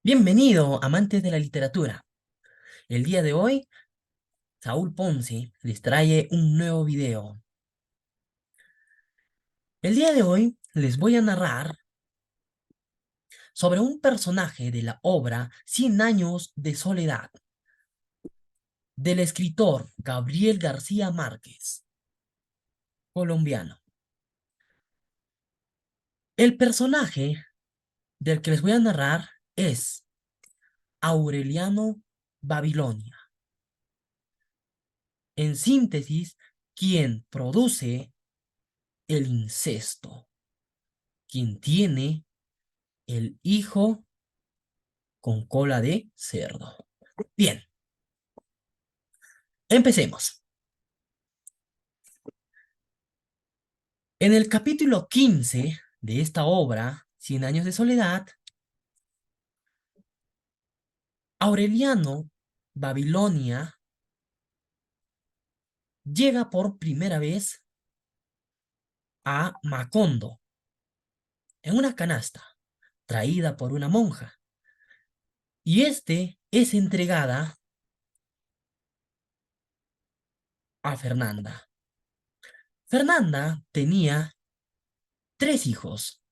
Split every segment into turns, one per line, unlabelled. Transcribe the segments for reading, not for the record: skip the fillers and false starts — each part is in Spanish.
Bienvenido, amantes de la literatura. El día de hoy, Saúl Ponce les trae un nuevo video. El día de hoy les voy a narrar sobre un personaje de la obra Cien años de soledad, del escritor Gabriel García Márquez, colombiano. El personaje del que les voy a narrar es Aureliano Babilonia. En síntesis, quien produce el incesto, quien tiene el hijo con cola de cerdo. Bien, empecemos. En el capítulo 15 de esta obra, Cien años de soledad, Aureliano Babilonia llega por primera vez a Macondo en una canasta traída por una monja, y este es entregada a Fernanda. Fernanda tenía tres hijos,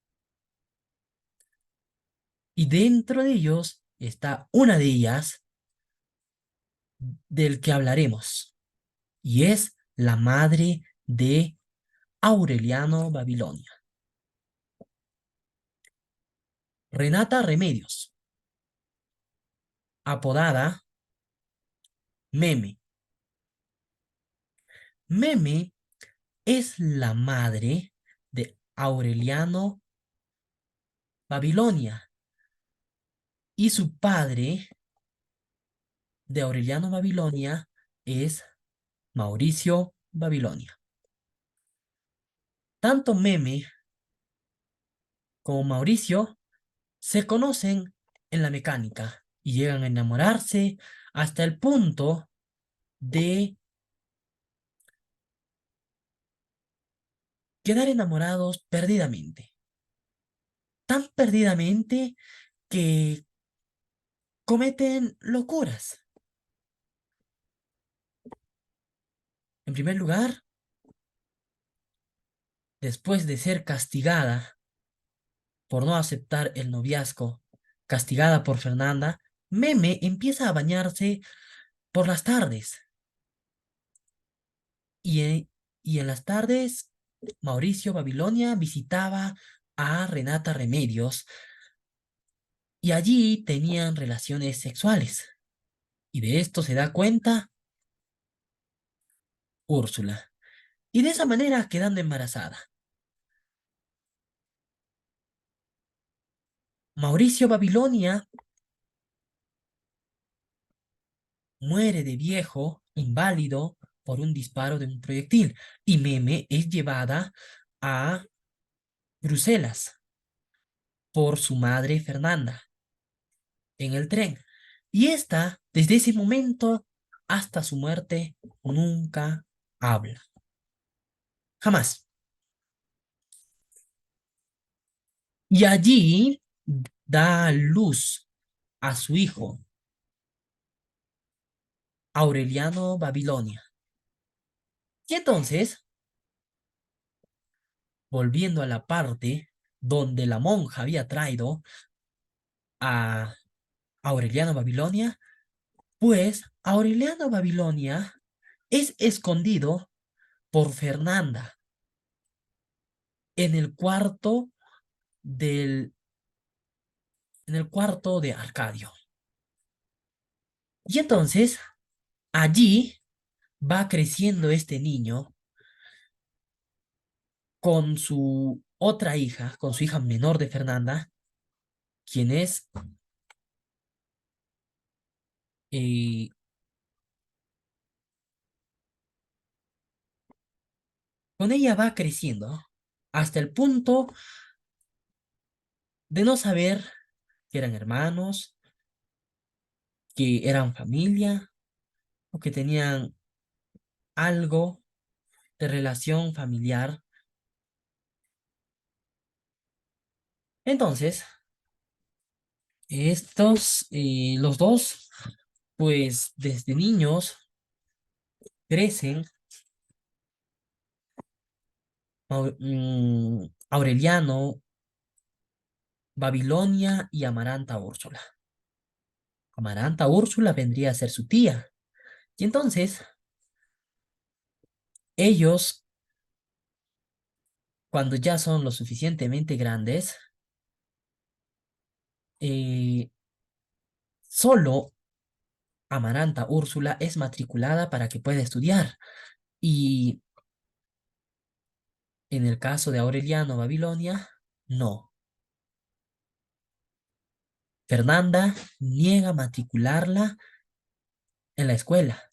y dentro de ellos está una de ellas del que hablaremos, y es la madre de Aureliano Babilonia, Renata Remedios, apodada Meme. Meme es la madre de Aureliano Babilonia, y su padre de Aureliano Babilonia es Mauricio Babilonia. Tanto Meme como Mauricio se conocen en la mecánica y llegan a enamorarse hasta el punto de quedar enamorados perdidamente. Tan perdidamente que cometen locuras. En primer lugar, después de ser castigada por no aceptar el noviazgo, castigada por Fernanda, Meme empieza a bañarse por las tardes. Y, y en las tardes, Mauricio Babilonia visitaba a Renata Remedios y allí tenían relaciones sexuales. Y de esto se da cuenta Úrsula. Y de esa manera quedando embarazada. Mauricio Babilonia muere de viejo, inválido, por un disparo de un proyectil, y Meme es llevada a Bruselas por su madre Fernanda en el tren. Y esta, desde ese momento hasta su muerte, nunca habla. Jamás. Y allí da a luz a su hijo, Aureliano Babilonia. Y entonces, volviendo a la parte donde la monja había traído a Aureliano Babilonia, pues Aureliano Babilonia es escondido por Fernanda en el cuarto del, en el cuarto de Arcadio. Y entonces, allí va creciendo este niño con su otra hija, con su hija menor de Fernanda, quien es, eh, con ella va creciendo hasta el punto de no saber que eran hermanos, que eran familia o que tenían algo de relación familiar. Entonces, los dos, pues desde niños crecen Aureliano, Babilonia y Amaranta Úrsula. Amaranta Úrsula vendría a ser su tía. Y entonces, ellos, cuando ya son lo suficientemente grandes, eh, solo Amaranta Úrsula es matriculada para que pueda estudiar. Y en el caso de Aureliano Babilonia, no. Fernanda niega matricularla en la escuela.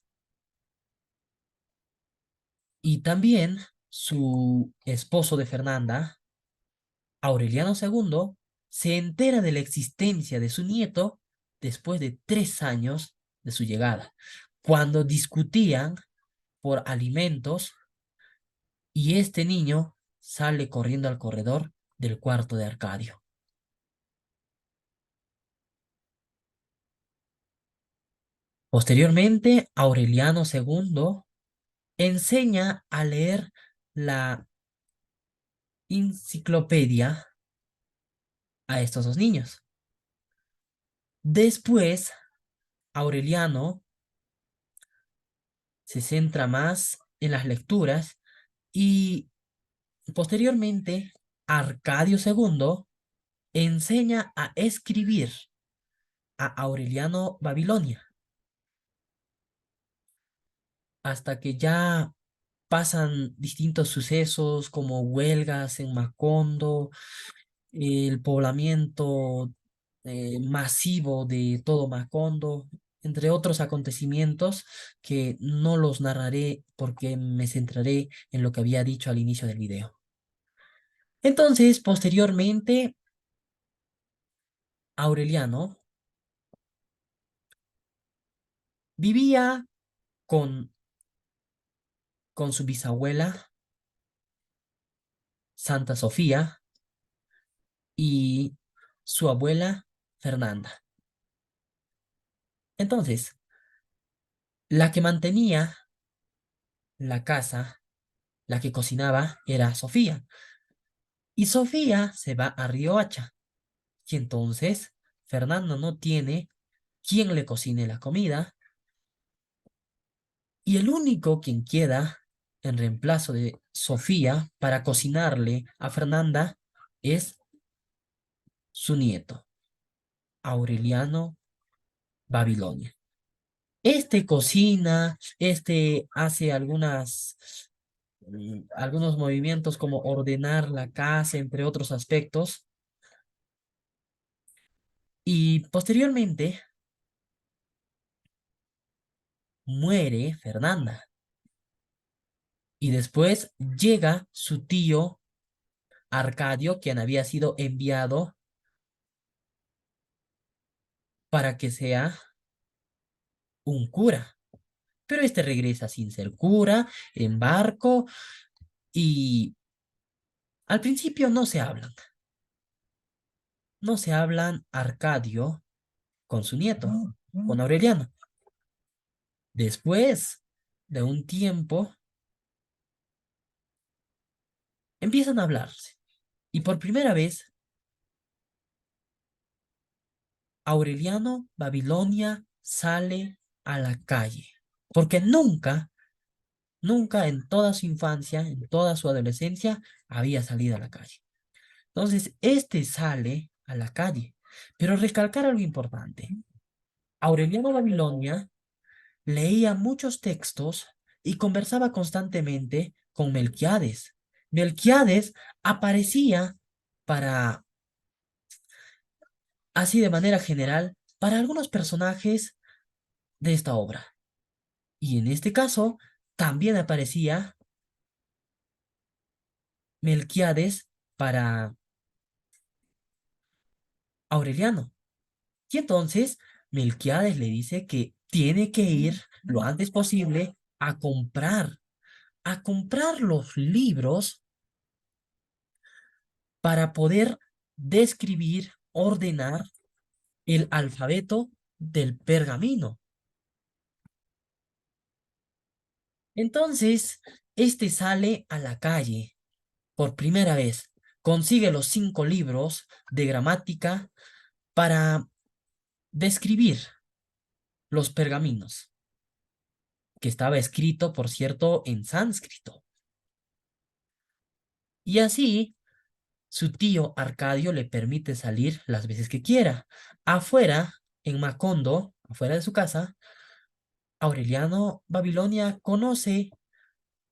Y también su esposo de Fernanda, Aureliano II, se entera de la existencia de su nieto después de 3 años de su llegada, cuando discutían por alimentos y este niño sale corriendo al corredor del cuarto de Arcadio. Posteriormente, Aureliano II enseña a leer la enciclopedia a estos dos niños. Después, Aureliano se centra más en las lecturas y posteriormente Arcadio II enseña a escribir a Aureliano Babilonia hasta que ya pasan distintos sucesos como huelgas en Macondo, el poblamiento masivo de todo Macondo, entre otros acontecimientos que no los narraré porque me centraré en lo que había dicho al inicio del video. Entonces, posteriormente, Aureliano vivía con, con su bisabuela, Santa Sofía, y su abuela, Fernanda. Entonces, la que mantenía la casa, la que cocinaba, era Sofía. Y Sofía se va a Riohacha. Y entonces, Fernando no tiene quien le cocine la comida. Y el único quien queda en reemplazo de Sofía para cocinarle a Fernanda es su nieto, Aureliano Babilonia. Este cocina, este hace algunos movimientos como ordenar la casa, entre otros aspectos. Y posteriormente muere Fernanda. Y después llega su tío Arcadio, quien había sido enviado para que sea un cura. Pero este regresa sin ser cura, en barco, y al principio no se hablan. No se hablan Arcadio con su nieto, con Aureliano. Después de un tiempo, empiezan a hablarse. Y por primera vez, Aureliano Babilonia sale a la calle. Porque nunca en toda su infancia, en toda su adolescencia, había salido a la calle. Entonces, este sale a la calle. Pero recalcar algo importante. Aureliano Babilonia leía muchos textos y conversaba constantemente con Melquiades. Melquiades aparecía para, así de manera general, para algunos personajes de esta obra. Y en este caso, también aparecía Melquiades para Aureliano. Y entonces Melquiades le dice que tiene que ir lo antes posible a comprar los libros para poder describir, ordenar el alfabeto del pergamino. Entonces, este sale a la calle por primera vez, consigue los 5 libros de gramática para describir los pergaminos, que estaba escrito, por cierto, en sánscrito. Y así, su tío Arcadio le permite salir las veces que quiera. Afuera, en Macondo, afuera de su casa, Aureliano Babilonia conoce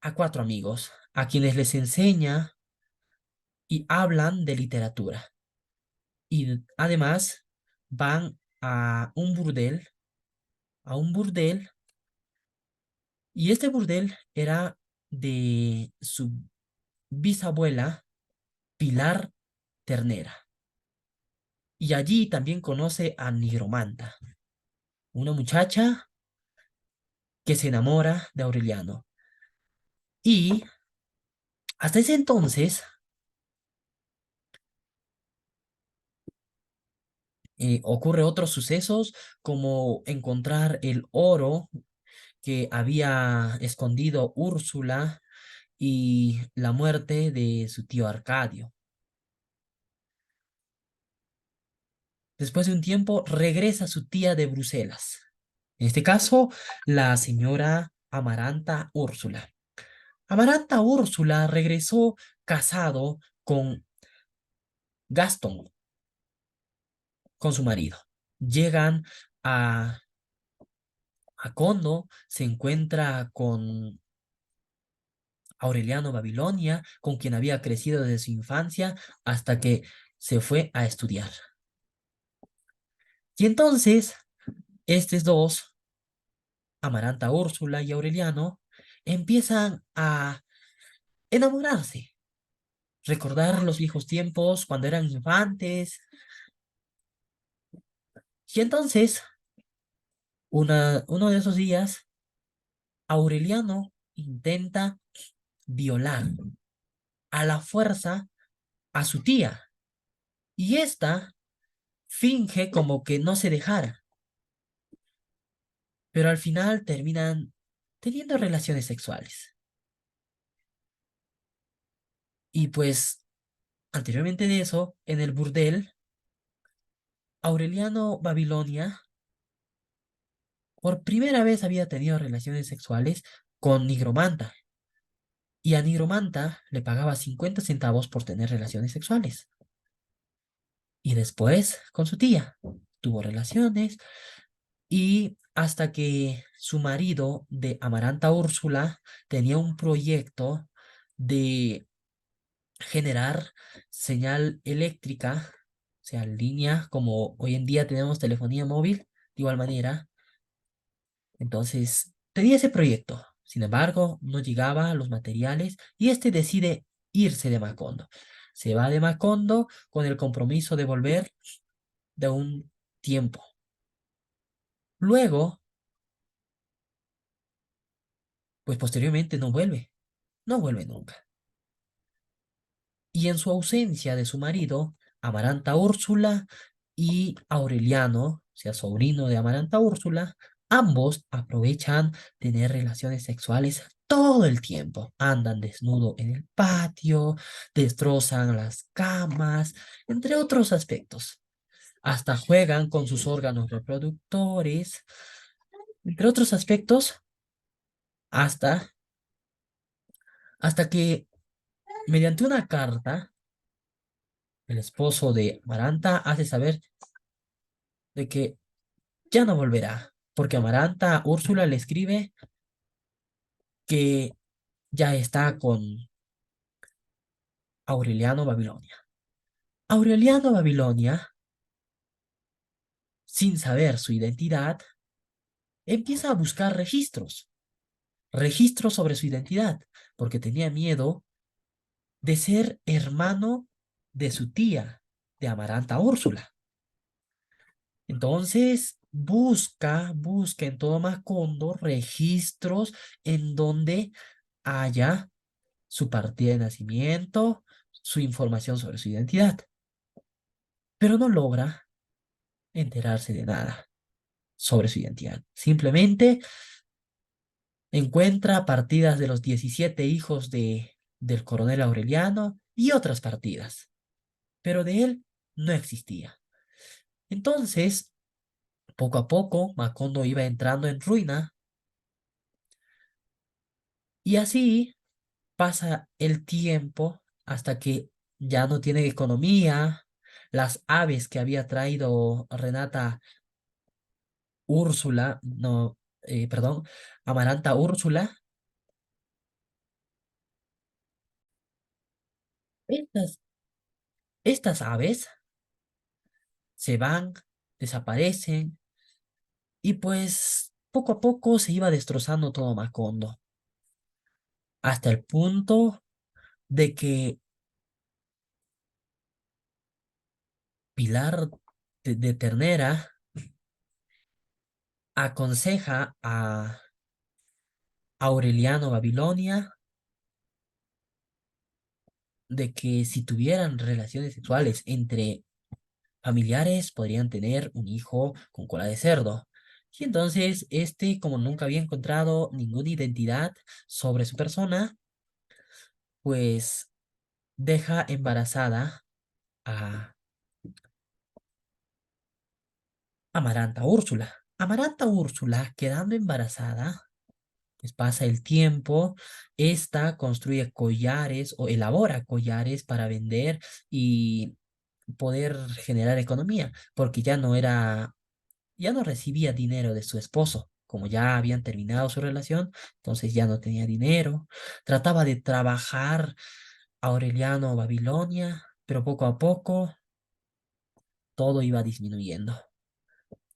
a 4 amigos, a quienes les enseña y hablan de literatura. Y además van a un burdel, y este burdel era de su bisabuela Pilar Ternera. Y allí también conoce a Nigromanta, una muchacha que se enamora de Aureliano. Y hasta ese entonces ocurre otros sucesos como encontrar el oro que había escondido Úrsula y la muerte de su tío Arcadio. Después de un tiempo regresa su tía de Bruselas. En este caso, la señora Amaranta Úrsula. Amaranta Úrsula regresó casado con Gastón, con su marido. Llegan a, a Condo, se encuentra con Aureliano Babilonia, con quien había crecido desde su infancia hasta que se fue a estudiar. Y entonces, estos dos, Amaranta Úrsula y Aureliano, empiezan a enamorarse, recordar los viejos tiempos cuando eran infantes. Y entonces, uno de esos días, Aureliano intenta violar a la fuerza a su tía, y ésta finge como que no se dejara, pero al final terminan teniendo relaciones sexuales. Y pues, anteriormente de eso, en el burdel, Aureliano Babilonia por primera vez había tenido relaciones sexuales con Nigromanta, y a Nigromanta le pagaba 50 centavos por tener relaciones sexuales. Y después, con su tía, tuvo relaciones, y hasta que su marido de Amaranta Úrsula tenía un proyecto de generar señal eléctrica, o sea, línea, como hoy en día tenemos telefonía móvil, de igual manera. Entonces, tenía ese proyecto. Sin embargo, no llegaba a los materiales y este decide irse de Macondo. Se va de Macondo con el compromiso de volver de un tiempo. Luego, pues posteriormente no vuelve nunca. Y en su ausencia de su marido, Amaranta Úrsula y Aureliano, o sea, sobrino de Amaranta Úrsula, ambos aprovechan tener relaciones sexuales todo el tiempo. Andan desnudo en el patio, destrozan las camas, entre otros aspectos. Hasta juegan con sus órganos reproductores, entre otros aspectos, hasta, hasta que mediante una carta, el esposo de Amaranta hace saber de que ya no volverá, porque Amaranta Úrsula le escribe que ya está con Aureliano Babilonia. Aureliano Babilonia, sin saber su identidad, empieza a buscar registros sobre su identidad, porque tenía miedo de ser hermano de su tía, de Amaranta Úrsula. Entonces, busca en todo Macondo registros en donde haya su partida de nacimiento, su información sobre su identidad, pero no logra enterarse de nada sobre su identidad. Simplemente encuentra partidas de los 17 hijos del coronel Aureliano y otras partidas, pero de él no existía. Entonces, poco a poco, Macondo iba entrando en ruina y así pasa el tiempo hasta que ya no tiene economía. Las aves que había traído Renata Úrsula, no, perdón, Amaranta Úrsula, estas, estas aves se van, desaparecen y pues poco a poco se iba destrozando todo Macondo, hasta el punto de que Pilar de Ternera aconseja a Aureliano Babilonia de que si tuvieran relaciones sexuales entre familiares podrían tener un hijo con cola de cerdo. Y entonces este, como nunca había encontrado ninguna identidad sobre su persona, pues deja embarazada a Amaranta Úrsula. Amaranta Úrsula, quedando embarazada, pues pasa el tiempo, esta construye collares o elabora collares para vender y poder generar economía, porque ya no recibía dinero de su esposo. Como ya habían terminado su relación, entonces ya no tenía dinero. Trataba de trabajar a Aureliano Babilonia, pero poco a poco todo iba disminuyendo.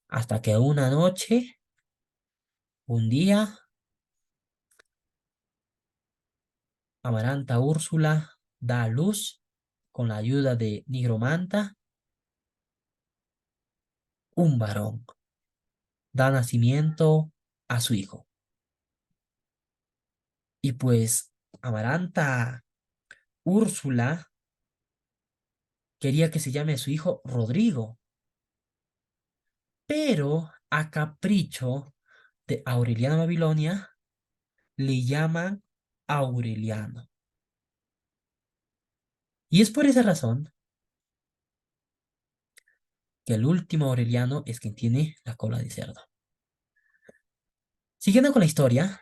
Hasta que una noche, un día, Amaranta Úrsula da a luz, con la ayuda de Nigromanta, un varón. Da nacimiento a su hijo. Y pues Amaranta Úrsula quería que se llame a su hijo Rodrigo, pero a capricho de Aureliano Babilonia le llaman Aureliano. Y es por esa razón que el último Aureliano es quien tiene la cola de cerdo. Siguiendo con la historia,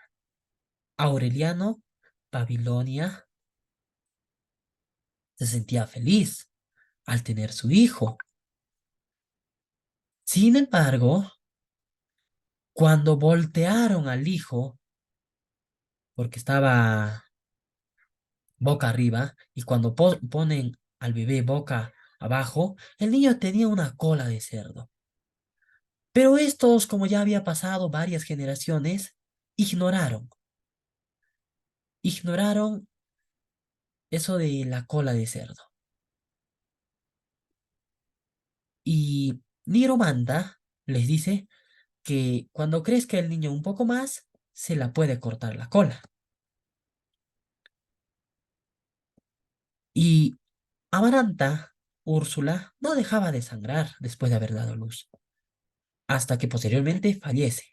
Aureliano Babilonia se sentía feliz al tener su hijo. Sin embargo, cuando voltearon al hijo, porque estaba boca arriba, y cuando ponen al bebé boca abajo, el niño tenía una cola de cerdo. Pero estos, como ya había pasado varias generaciones, ignoraron, ignoraron eso de la cola de cerdo. Y Niromanda les dice que cuando crezca el niño un poco más, se la puede cortar la cola. Y Amaranta, Úrsula, no dejaba de sangrar después de haber dado luz, hasta que posteriormente fallece.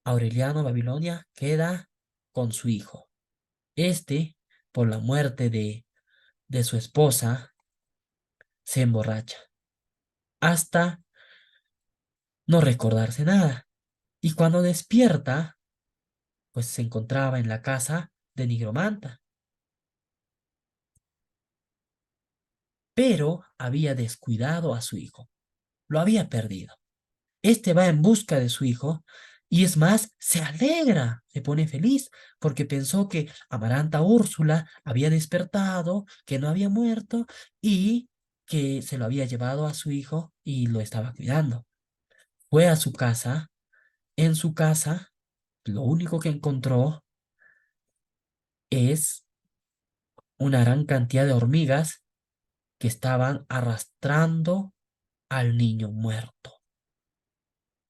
Aureliano Babilonia queda con su hijo. Este, por la muerte de su esposa, se emborracha hasta no recordarse nada. Y cuando despierta, pues se encontraba en la casa de Nigromanta, pero había descuidado a su hijo. Lo había perdido. Este va en busca de su hijo y es más, se alegra, se pone feliz porque pensó que Amaranta Úrsula había despertado, que no había muerto y que se lo había llevado a su hijo y lo estaba cuidando. Fue a su casa. En su casa, lo único que encontró es una gran cantidad de hormigas que estaban arrastrando al niño muerto,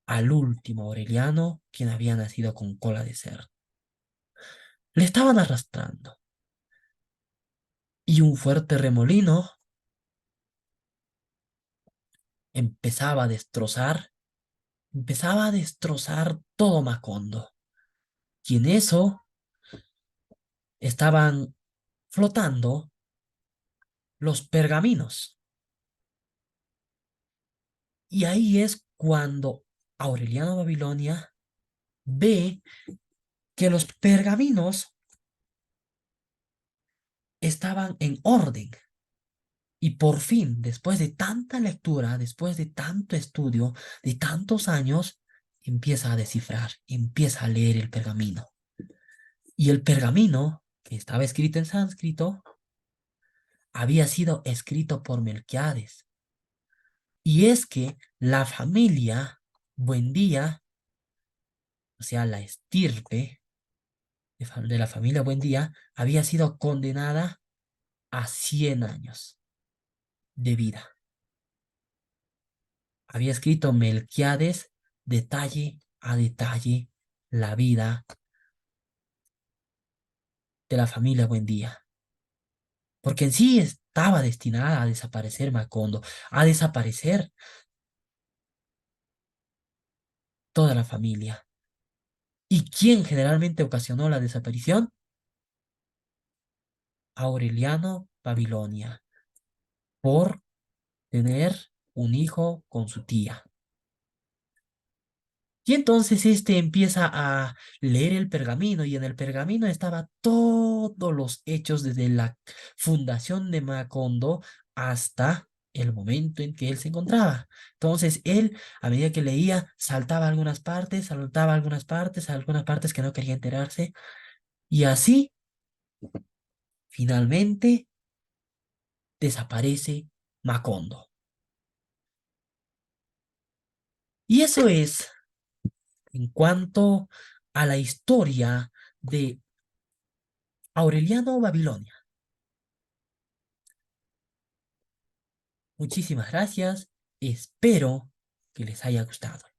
al último Aureliano, quien había nacido con cola de cerdo. Le estaban arrastrando y un fuerte remolino empezaba a destrozar, empezaba a destrozar todo Macondo. Y en eso estaban flotando los pergaminos. Y ahí es cuando Aureliano Babilonia ve que los pergaminos estaban en orden. Y por fin, después de tanta lectura, después de tanto estudio, de tantos años, empieza a descifrar, empieza a leer el pergamino. Y el pergamino, que estaba escrito en sánscrito, había sido escrito por Melquiades. Y es que la familia Buendía, o sea, la estirpe de la familia Buendía, había sido condenada a 100 años de vida. Había escrito Melquiades detalle a detalle la vida de la familia Buendía, porque en sí estaba destinada a desaparecer Macondo, a desaparecer toda la familia. ¿Y quién generalmente ocasionó la desaparición? Aureliano Babilonia, por tener un hijo con su tía. Y entonces este empieza a leer el pergamino y en el pergamino estaba todos los hechos desde la fundación de Macondo hasta el momento en que él se encontraba. Entonces él, a medida que leía, saltaba algunas partes, saltaba algunas partes que no quería enterarse y así finalmente desaparece Macondo. Y eso es en cuanto a la historia de Aureliano Babilonia. Muchísimas gracias. Espero que les haya gustado.